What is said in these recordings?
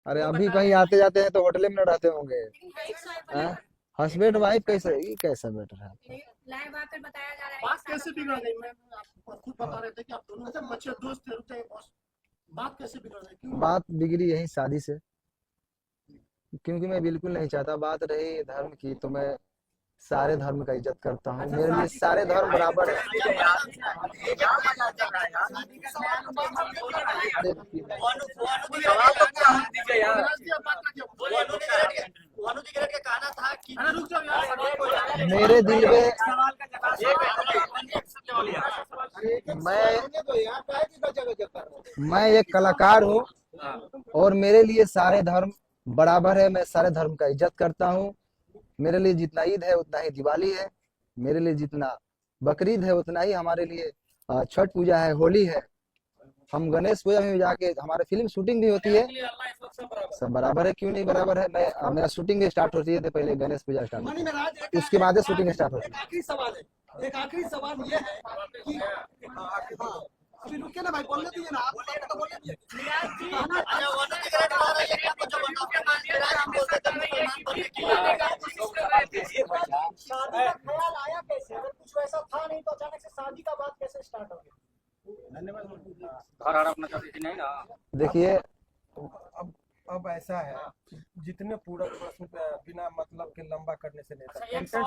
अरे वो अभी बता कहीं रहे आते जाते हैं तो होटल में न रहते होंगे। नहीं, हस्बैंड वाइफ कैसे, ये कैसा मैटर है? लाइव आकर बताया जा रहा है बात कि कैसे सारा बिगड़ गई? मैं आप खुद बता रहे थे कि आप दोनों अच्छा अच्छे दोस्त थे, रुक जाइए बॉस। बात कैसे बिगड़ गई, क्यों? बात बिगड़ी यही शादी से, क्योंकि मैं बिल्कुल नहीं चाहता, बात रही धर्म की तो मैं सारे धर्म का इज्जत करता हूँ, अच्छा, मेरे लिए शादी सारे धर्म बराबर है। क्या मजाक चल रहा है यार? शादी के सवाल को बात समझ नहीं आ रही है। विराज जी, आप बात रखिए। भानु दिगरत का कहना था कि अरे रुक जाओ यार। मेरे दिल में सवाल का मैं एक कलाकार हूँ और मेरे लिए सारे धर्म बराबर है, मैं सारे धर्म का इज्जत करता हूँ। मेरे लिए जितना ईद है उतना ही दिवाली है, मेरे लिए जितना बकरीद है उतना ही हमारे लिए छठ पूजा है, होली है। हम गणेश पूजा में भी जाके हमारे फिल्म शूटिंग भी होती है, सब बराबर है, क्यों नहीं बराबर है। मैं मेरा शूटिंग स्टार्ट होती है तो पहले गणेश पूजा स्टार्ट होती मनी महाराज, है, उसके बाद शूटिंग स्टार्ट होती एक आखिरी सवाल है, एक आखिरी सवाल ये है कि हाँ, अभी रुके ना भाई, बोलने दीजिए ना, आप तो बोलने दीजिए। शादी का ख्याल आया कैसे? अगर कुछ वैसा था नहीं तो अचानक से शादी का बात कैसे स्टार्ट हो गया? है। देखिए अब ऐसा है कि जितने पूरक प्रश्न बिना मतलब के लंबा करने से नहीं था।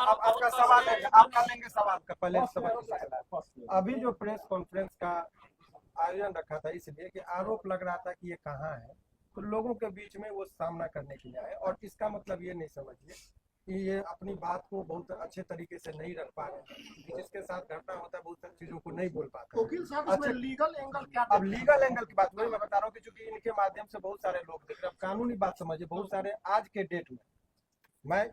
अब आपका सवाल है, आपका लेंगे सवाल का पहले सवाल। अभी जो प्रेस कॉन्फ्रेंस का आयोजन रखा था इसलिए कि आरोप लग रहा था कि ये कहाँ है, तो लोगों के बीच में वो सामना करने के लिए आए, और इसका मतलब ये नहीं समझिए कि ये अपनी बात को बहुत अच्छे तरीके से नहीं रख पा रहे हैं। जिसके साथ घटना होता है बहुत सारी चीजों को नहीं बोल पाता। वकील साहब, इसमें लीगल एंगल क्या? अब लीगल एंगल की बात वही मैं बता रहा हूँ कि चूंकि इनके माध्यम से बहुत सारे लोग देख रहे हैं। कानूनी बात समझिए, बहुत सारे आज के डेट में मैं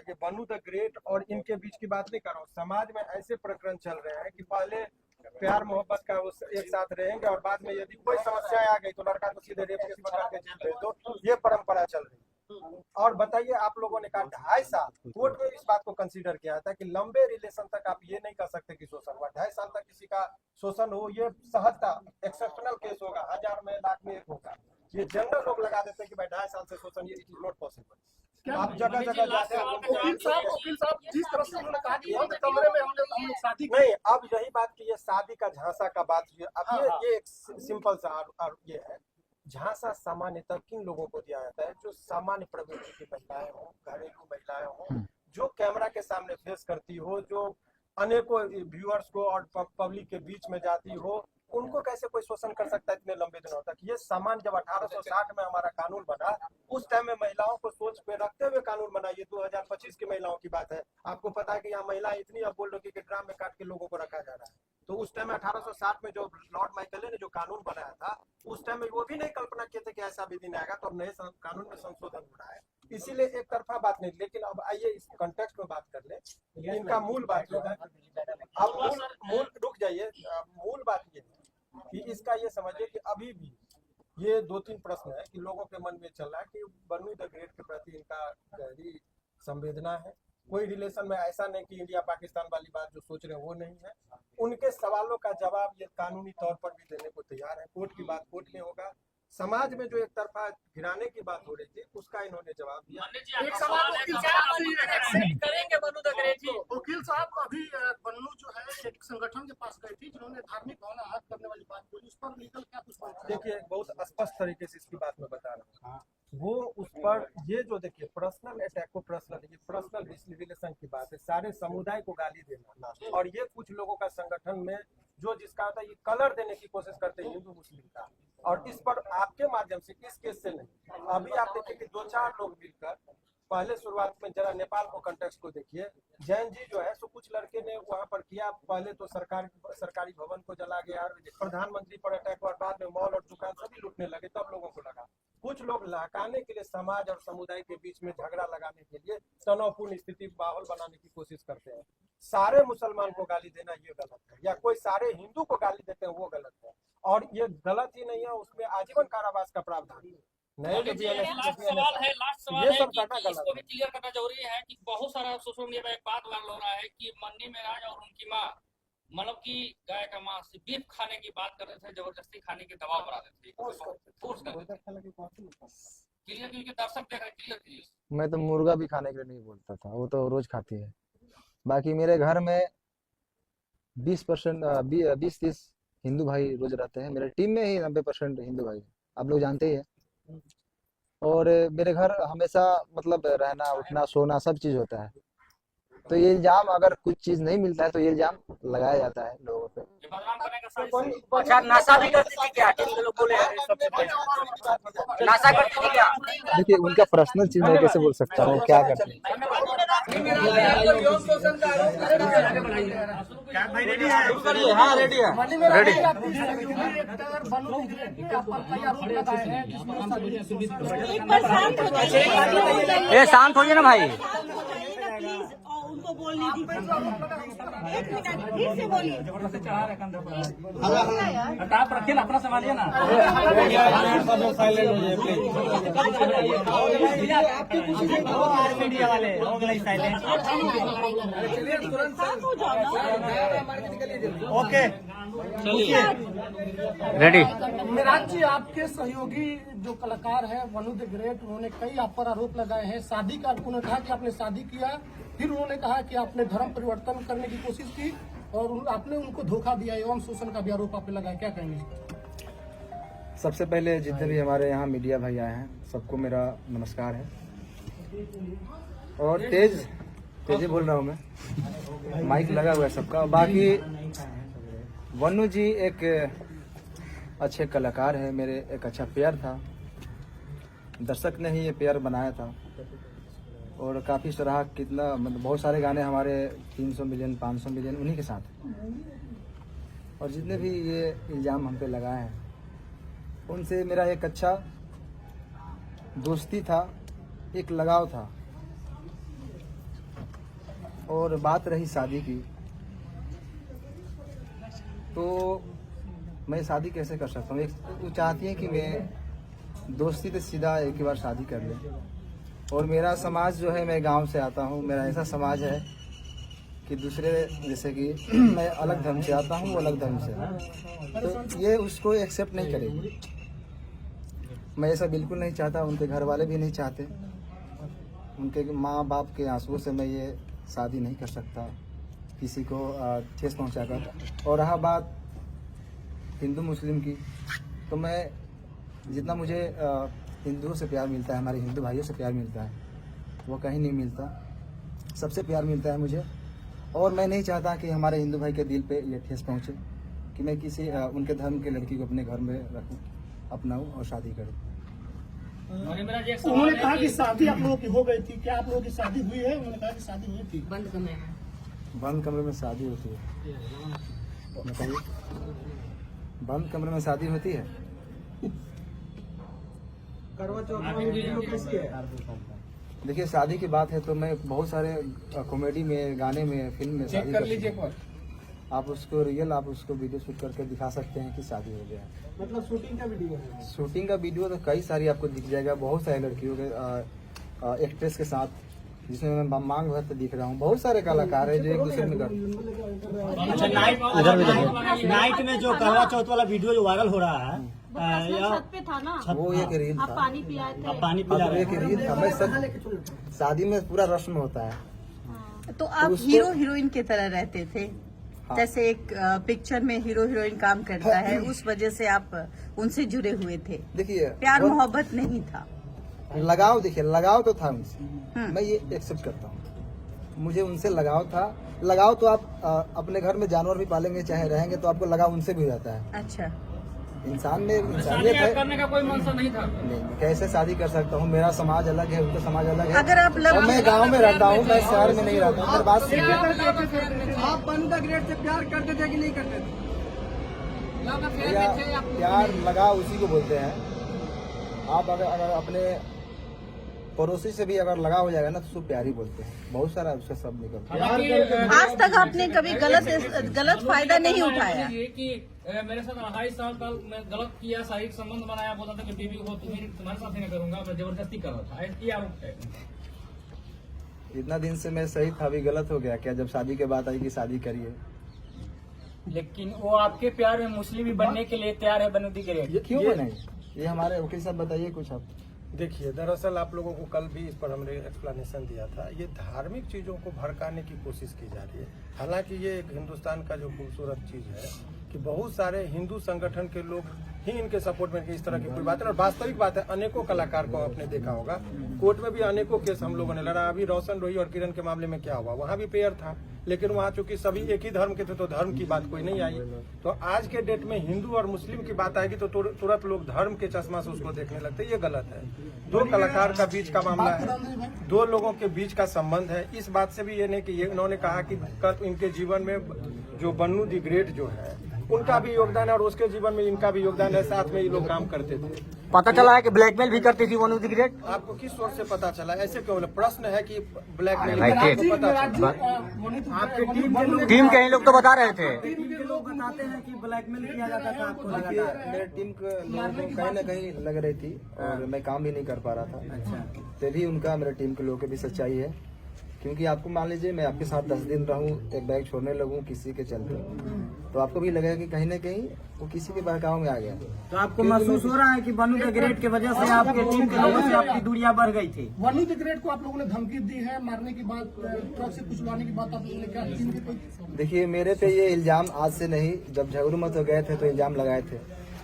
ये बनू द ग्रेट और इनके बीच की बात नहीं कर रहा हूँ। समाज में ऐसे प्रकरण चल रहे हैं कि पहले प्यार मोहब्बत का वो एक साथ रहेंगे और बाद में यदि कोई समस्या आ गई तो लड़का को सीधे रेप केस बना के जेल भेज दो, ये परंपरा चल रही है। और बताइए, आप लोगों ने कहा 2.5 साल कोर्ट में इस बात को कंसीडर किया था कि लंबे रिलेशन तक आप ये नहीं कर सकते कि शोषण हुआ। 2.5 साल तक किसी का शोषण हो, ये सहजता एक्सेप्शनल केस होगा, 1000 में लाख में एक होगा। ये जनरल लोग लगा देते हैं कि भाई 2.5 साल से शोषण, ये इट इज नॉट पॉसिबल। आप जगह जगह जाते हैं। वकील साहब, जिस तरह से उन्होंने कहा कि बंद कमरे में हम लोग शादी नहीं, अब यही बात की ये शादी का झांसा का बात हुई। अब ये एक सिंपल सा ये है, झांसा सामान्यतः किन लोगों को दिया जाता है? जो सामान्य प्रवृत्ति की महिलाएं हो, घरेलू महिलाएं हो, जो कैमरा के सामने फेस करती हो, जो अनेकों व्यूअर्स को और पब्लिक के बीच में जाती हो, उनको कैसे कोई शोषण कर सकता है इतने लंबे दिनों तक? ये सामान्य जब 1860 में हमारा कानून बना, उस टाइम में महिलाओं को सोच पे रखते हुए कानून बना। ये 2025 की महिलाओं की बात है। आपको पता है कि यहाँ महिलाएं इतनी अब बोल रही कि ड्राम में काट के लोगों को रखा जा रहा है। तो उस टाइम में 1860 में जो लॉर्ड माइकल ने जो कानून बनाया था, उस टाइम में वो भी नहीं कल्पना किए थे कि ऐसा भी दिन आएगा। तो अब नए कानून में संशोधन हो रहा है, इसीलिए एक तरफा बात नहीं। लेकिन अब आइए इस कॉन्टेक्स्ट में बात कर ले। इनका मूल बात जो है, अब मूल रुक जाइए, मूल बात ये है कि इसका ये समझिए कि अभी भी ये 2-3 प्रश्न है कि लोगों के मन में चल रहा है कि बनू द ग्रेट के प्रति इनका गहरी संवेदना है। कोई रिलेशन में ऐसा नहीं कि इंडिया पाकिस्तान वाली बात जो सोच रहे हैं वो नहीं है। उनके सवालों का जवाब ये कानूनी तौर पर भी देने को तैयार है। कोर्ट की बात कोर्ट में होगा। समाज में जो एक तरफा गिराने की बात हो रही थी उसका इन्होंने जवाब दिया। एक सवाल वकील साहब करेंगे बनू द ग्रेट जी। वकील साहब, अभी बन्नू जो है एक संगठन के पास गई थी जिन्होंने धार्मिक भावना आहत करने वाली बात बोली, उस पर लीगल क्या कुछ बात? देखिए, बहुत स्पष्ट तरीके से इसकी बात मैं बता रहा हूँ। वो उस पर ये जो देखिए पर्सनल अटैक को पर्सनल रिलेशन की बात है, सारे समुदाय को गाली देना, और ये कुछ लोगों का संगठन में जो जिसका होता है ये कलर देने की कोशिश करते हैं हिंदू मुस्लिम का। और इस पर आपके माध्यम से इस केस से नहीं, अभी आप देखिए कि 2-4 लोग मिलकर पहले शुरुआत में जरा नेपाल को कंटेक्स्ट को देखिए। जैन जी जो है सो कुछ लड़के ने वहां पर किया, पहले तो सरकारी भवन को जला गया, प्रधानमंत्री पर अटैक और बाद में मॉल और दुकान सभी लूटने लगे। तब लोगों को लगा कुछ लोग लहकाने के लिए समाज और समुदाय के बीच में झगड़ा लगाने के लिए तनावपूर्ण स्थिति माहौल बनाने की कोशिश करते हैं। सारे मुसलमान को गाली देना ये गलत है, या कोई सारे हिंदू को गाली देते हैं वो गलत है। और ये गलत ही नहीं है, उसमें आजीवन कारावास का प्रावधान है। लास्ट सवाल है ये सब कि करना गलत इसको भी है। क्लियर करना जरूरी है कि बहुत सारा सोशल मीडिया पर एक बात वायरल हो रहा है कि मन्नी मेराज और उनकी माँ मतलब कि गाय का मांस बीफ खाने की बात कर रहे थे, जबरदस्ती खाने की दबाव बना रहे थे, फोर्स कर रहे थे। क्लियर क्योंकि दर्शक देख रहे, क्लियर कीजिए। मैं तो मुर्गा भी खाने के लिए नहीं बोलता था, वो तो रोज खाती है। बाकी मेरे घर में 20% 20-30 हिंदू भाई रोज रहते हैं। मेरे टीम में ही 90% हिंदू भाई हैं। आप लोग जानते ही हैं। और मेरे घर हमेशा मतलब रहना उठना सोना सब चीज होता है। तो ये इल्जाम अगर कुछ चीज नहीं मिलता है तो ये इल्जाम लगाया जाता है लोगों पे। ये बदनाम करने का साजिश है। अच्छा नशा भी करती थी क्या? टीम के लोग बोले हैं सबसे पहले नशा करती थी क्या? देखिए उनका पर्सनल चीज मैं कैसे बोल सकता हूँ क्या करते हैं। हाँ रेडी है। ये शांत होइए ना भाई। प्लीज और उनको बोलने दीजिए। एक मिनट फिर से बोलिए। आप रखिए ना, अपना संभालिए ना। मीडिया वाले हो गए silent. Okay ready. Meraj ji, आपके सहयोगी जो कलाकार है वनु द ग्रेट, उन्होंने कई आप पर आरोप लगाए हैं। शादी का उन्होंने कहा कि आपने शादी किया, फिर उन्होंने कहा कि आपने धर्म परिवर्तन करने की कोशिश की और आपने उनको धोखा दिया एवं शोषण का भी आरोप आप पे लगाया, क्या कहेंगे? सबसे पहले जितने भी हमारे यहाँ मीडिया भाई आए हैं सबको मेरा नमस्कार है। और तेज बोल रहा हूँ मैं, माइक लगा हुआ है सबका। बाकी वनु जी एक अच्छे कलाकार है, मेरे एक अच्छा प्यार था। दर्शक ने ही ये प्यार बनाया था और काफ़ी सराहा। कितना मतलब बहुत सारे गाने हमारे 300 मिलियन 500 मिलियन उन्हीं के साथ। और जितने भी ये इल्ज़ाम हम पे लगाए हैं उनसे मेरा एक अच्छा दोस्ती था, एक लगाव था। और बात रही शादी की, तो मैं शादी कैसे कर सकता हूँ? एक वो चाहती है कि मैं दोस्ती से सीधा एक ही बार शादी कर ले। और मेरा समाज जो है, मैं गांव से आता हूँ, मेरा ऐसा समाज है कि दूसरे जैसे कि मैं अलग धर्म से आता हूँ, वो अलग धर्म से, तो ये उसको एक्सेप्ट नहीं करेगी। मैं ऐसा बिल्कुल नहीं चाहता, उनके घर वाले भी नहीं चाहते। उनके माँ बाप के आंसुओं से मैं ये शादी नहीं कर सकता किसी को ठेस पहुंचाकर। और रहा बात हिंदू मुस्लिम की, तो मैं जितना मुझे हिंदुओं से प्यार मिलता है, हमारे हिंदू भाइयों से प्यार मिलता है, वो कहीं नहीं मिलता। सबसे प्यार मिलता है मुझे। और मैं नहीं चाहता कि हमारे हिंदू भाई के दिल पे ये ठेस पहुंचे कि मैं किसी उनके धर्म के लड़की को अपने घर में रखूं, अपनाऊं और शादी करूं। उन्होंने कहा कि शादी आप लोगों की हो गई थी, क्या आप लोगों की शादी हुई है? उन्होंने कहा कि शादी हुई थी। बंद कमरे में शादी होती है? बताइए, बंद कमरे में शादी होती है? देखिए शादी की बात है तो मैं बहुत सारे कॉमेडी में, गाने में, फिल्म में शादी कर लीजिए। आप उसको रियल, आप उसको वीडियो शूट करके दिखा सकते हैं कि शादी हो गया। मतलब शूटिंग का वीडियो है? शूटिंग का वीडियो तो कई सारी आपको दिख जाएगा, बहुत सारे लड़कियों के एक्ट्रेस के साथ, जिसमें मैं मांग भर दिख रहा हूँ। बहुत सारे कलाकार हैं जो एक दूसरे में करते। अच्छा, नाइट में जो करवा चौथ वाला वीडियो जो वायरल हो रहा है, छत पे था ना, वो एक रील आप था। पानी पिलाए थे। आप पानी पिला अब रहे एक रील था। मैं सब शादी में पूरा रस्म होता है। तो आप उसको- हीरो हीरोइन की तरह रहते थे। हाँ। जैसे एक पिक्चर में हीरो हीरोइन काम करता है, उस वजह से आप उनसे जुड़े हुए थे। देखिए प्यार वो मोहब्बत नहीं था। लगाव, देखिए लगाव तो था उनसे, मैं ये एक्सेप्ट करता हूँ। मुझे उनसे लगाव था। लगाव तो आप अपने घर में जानवर भी पालेंगे चाहे रहेंगे तो आपको लगाव उनसे भी हो जाता है। अच्छा, इंसान में इंसानियत है। करने का कोई मंशा नहीं था। नहीं, कैसे शादी कर सकता हूँ? मेरा समाज अलग है, उनका समाज अलग है। अगर आप और मैं गांव में रहता हूँ, मैं शहर में नहीं रहता हूँ। मेरी बात सुनिए। आप वनु द ग्रेट से प्यार करते थे कि नहीं करते थे? भैया, प्यार लगाव उसी को बोलते हैं। आप अगर अपने पड़ोसी से भी अगर लगा हो जाएगा ना तो उसको प्यार ही बोलते हैं। बहुत सारा उसका शब्द निकलता है। आज तक आपने कभी गलत फायदा नहीं उठाया? कि मेरे साथ 28 साल तक मैं गलत किया, शारीरिक संबंध बनाया, बोला था कि बीवी को तुम्हारे साथ ही नहीं करूंगा, मैं जबरदस्ती कर रहा था। ऐसी आरोप है। इतना दिन से मैं सही था, अभी गलत हो गया क्या? जब शादी के बाद आई कि शादी करिए, लेकिन वो आपके प्यार में मुस्लिम भी बनने के लिए तैयार है वनु द ग्रेट। ये क्यों बनेंगे? ये हमारे वकील साहब बताइए कुछ आप। देखिए, दरअसल आप लोगों को कल भी इस पर हमने एक्सप्लेनेशन दिया था। ये धार्मिक चीज़ों को भड़काने की कोशिश की जा रही है। हालांकि ये एक हिंदुस्तान का जो खूबसूरत चीज़ है कि बहुत सारे हिंदू संगठन के लोग ही इनके सपोर्ट में इस तरह की कोई बात है। और वास्तविक बात है, अनेकों कलाकार को आपने देखा होगा, कोर्ट में भी अनेकों केस हम लोगों ने लड़ा। अभी रोशन रोही और किरण के मामले में क्या हुआ, वहाँ भी पेयर था, लेकिन वहाँ चूंकि सभी एक ही धर्म के थे तो धर्म की बात कोई नहीं आई। तो आज के डेट में हिंदू और मुस्लिम की बात आएगी तो तुरंत लोग धर्म के चश्मा से उसको देखने लगते हैं। ये गलत है। दो कलाकार का बीच का मामला है, दो लोगों के बीच का संबंध है। इस बात से भी ये नहीं कि ये इन्होंने कहा कि इनके जीवन में जो वनु द ग्रेट जो है उनका भी योगदान है और उसके जीवन में इनका भी योगदान है। साथ में ये लोग काम करते थे। पता चला है कि ब्लैकमेल भी करती थी वनु द ग्रेट। आपको किस सोर्स से पता चला? ऐसे क्यों बोले? प्रश्न है कि ब्लैकमेल आपके टीम टीम के ही लोग तो बता रहे थे। के लोग बताते हैं कि ब्लैकमेल किया जाता था आपको लगातार। मेरे टीम के लोगों को कहीं ना कहीं लग रही थी और मैं काम भी नहीं कर पा रहा था। अच्छा, तभी उनका मेरे टीम के लोगों की भी सच्चाई है। क्योंकि आपको मान लीजिए मैं आपके साथ 10 दिन रहूं, एक बैग छोड़ने लगूं किसी के चलते, तो आपको भी लगेगा कि कहीं ना कहीं वो किसी के बहकाव में आ गया। तो आपको महसूस हो रहा है कि वनु द ग्रेट की वजह से आपके टीम के लोगों से आपकी दूरियां बढ़ गई थी? वनु द ग्रेट को आप लोगों ने धमकी दी है, मारने की बात, ट्रक से कुचलवाने की बात आप लोगों ने क्या टीम की कोई? देखिए, मेरे पे ये इल्जाम आज से नहीं, जब झगड़ू मत हो गए थे तो इल्जाम लगाए थे,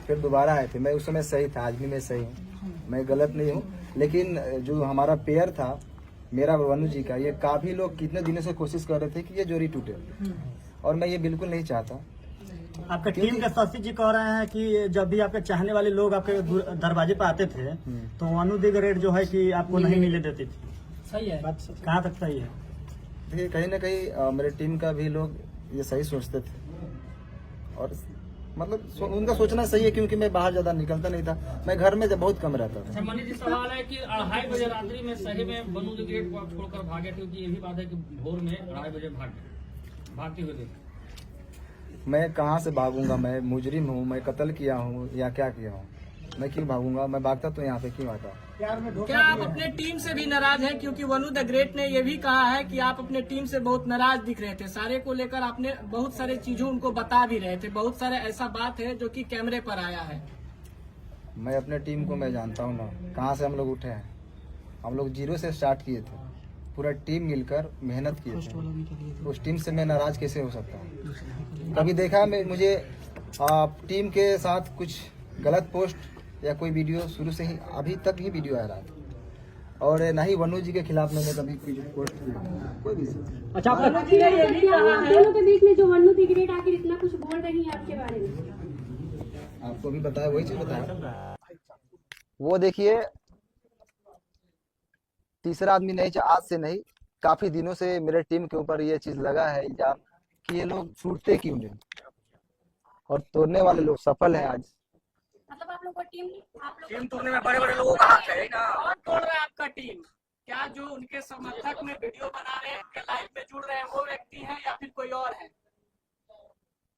फिर दोबारा आए थे। मैं उस समय सही था, आज भी मैं सही हूँ, मैं गलत नहीं हूँ। लेकिन जो हमारा पेयर था मेरा वनु जी का, ये काफी लोग कितने दिनों से कोशिश कर रहे थे कि ये जोड़ी टूटे, और मैं ये बिल्कुल नहीं चाहता। आपका टीम के शशि जी कह रहे हैं कि जब भी आपके चाहने वाले लोग आपके दरवाजे पे आते थे तो वनु द ग्रेट जो है कि आपको नहीं मिलने देती थी। सही है, बात कहाँ तक सही है? देखिए, कहीं ना कहीं मेरे टीम का भी लोग ये सही सोचते थे, और मतलब उनका सोचना सही है, क्योंकि मैं बाहर ज्यादा निकलता नहीं था, मैं घर में बहुत कम रहता था। अच्छा मनीष जी, सवाल है कि 2:30 बजे रात्रि में सही में वनु द ग्रेट को आप छोड़कर भागे, क्योंकि ये भी बात है कि भोर में 2:30 बजे भागते हुए देखे। मैं कहाँ से भागूंगा? मैं मुजरिम हूँ, मैं कत्ल किया हूँ या क्या किया हूँ? मैं क्यों भागूंगा? मैं भागता तो यहाँ पे क्यों आता? क्या आप अपने टीम से भी नाराज हैं? क्योंकि वनु द ग्रेट ने ये भी कहा है कि आप अपने टीम से बहुत नाराज दिख रहे थे, सारे को लेकर आपने बहुत सारे चीजों उनको बता भी रहे थे, बहुत सारे ऐसा बात है जो कि कैमरे पर आया है। मैं अपने टीम को मैं जानता हूँ ना, कहाँ से हम लोग उठे हैं। हम लोग 0 से स्टार्ट किए थे, पूरा टीम मिलकर मेहनत किए थे। उस टीम से मैं नाराज कैसे हो सकता हूँ? कभी देखा मुझे टीम के साथ कुछ गलत पोस्ट या कोई वीडियो? शुरू से ही अभी तक ही वीडियो आ रहा था, और ना ही वनु जी के खिलाफ मैंने कभी पोस्ट किया कोई भी। अच्छा, दोनों के बीच में जो वनु द ग्रेट आखिर इतना कुछ बोल रही है आपके बारे में? आपको भी बताया, वही चीज बताया। वो देखिए, तीसरा आदमी नहीं, आज से नहीं, काफी दिनों से मेरे टीम के ऊपर ये चीज लगा है इल्जाम कि ये लोग छूटते क्यों नहीं, और तोड़ने वाले लोग सफल हैं आज। मतलब आप लोग को टीम तोड़ने में बड़े बड़े लोगों का हाथ है ना? कौन तोड़ रहा है आपका टीम? क्या जो उनके समर्थक में वीडियो बना रहे हैं, उनके लाइव में जुड़ रहे हैं, वो व्यक्ति हैं या फिर कोई और है?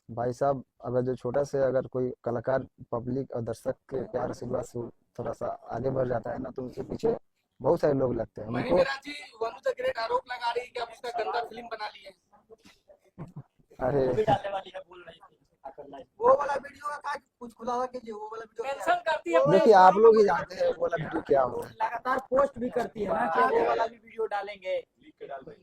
भाई साहब, अगर जो छोटा से अगर कोई कलाकार पब्लिक और दर्शक के प्यार आशीर्वाद से थोड़ा सा आगे बढ़ जाता है ना, तो उसके पीछे बहुत सारे लोग लगते हैं। उनको वनु द ग्रेट आरोप लगा रही है कि आप उसका गंदा फिल्म बना लिए। अरे वो वाला वीडियो का कुछ खुलासा कीजिए, वो वाला वीडियो मेंशन करती है। देखिए, आप लोग ही जानते हैं वो वाला वीडियो क्या हो। लगातार पोस्ट भी करती है ना कि वो वाला भी वीडियो डालेंगे,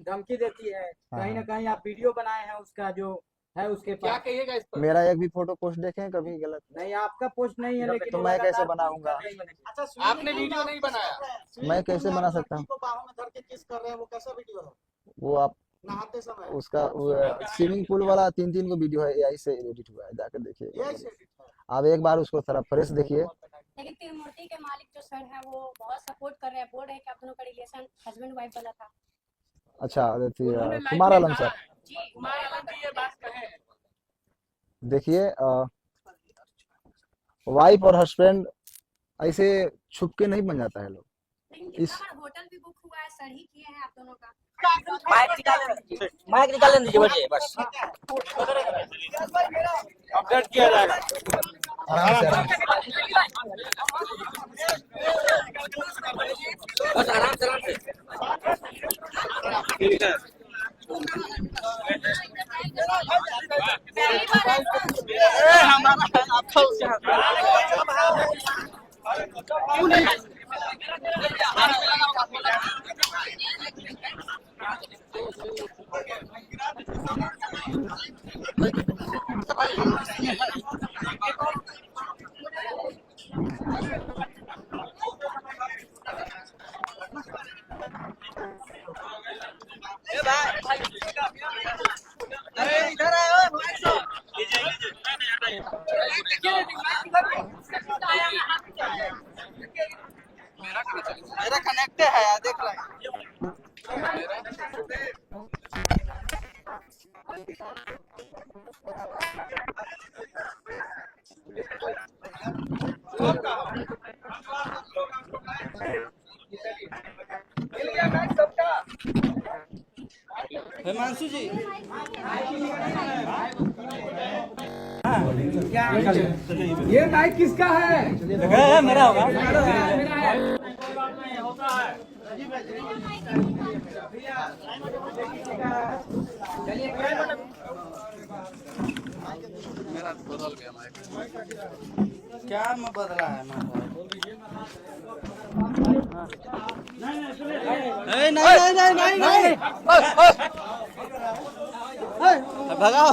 धमकी देती है। कहीं ना कहीं आप वीडियो बनाए हैं उसका जो है उसके पास, क्या कहिएगा इस पर? मेरा एक भी फोटो पोस्ट देखे हैं कभी? गलत नहीं, आपका पोस्ट नहीं है, लेकिन तो मैं कैसे बनाऊंगा? अच्छा, आपने वीडियो नहीं बनाया, मैं कैसे बना सकता हूँ? बाहों में धर के किस कर रहे हैं, वो कैसा वीडियो है? वो आप नहाते समय उसका स्विमिंग पूल वाला 3 को वीडियो है, AI से एडिट हुआ है, जाकर देखिए। आप एक बार उसको थोड़ा फ्रेश देखिए। लेकिन त्रिमूर्ति के मालिक जो सर है वो बहुत सपोर्ट कर रहे हैं, बोल रहे हैं कि आप दोनों का रिलेशन हस्बैंड वाइफ वाला था। अच्छा, कुमार आलम सर, जी, कुमार आलम जी ये बात कहे। देखिए, वाइफ और हस्बैंड ऐसे छुप के नहीं बन जाता है लोग। लेकिन कितना बार होटल भी बुक हुआ है, सर ही किए हैं आप दोनों का। माइक निकाल दीजिए मुझे बस, अपडेट किया जाएगा। आराम से बस आराम से पहली बार मेरा कनेक्ट है यार, देख रहा है। हिमांशु जी ये माइक किसका है? मेरा होगा। क्या में बदला है नहीं भगाओ।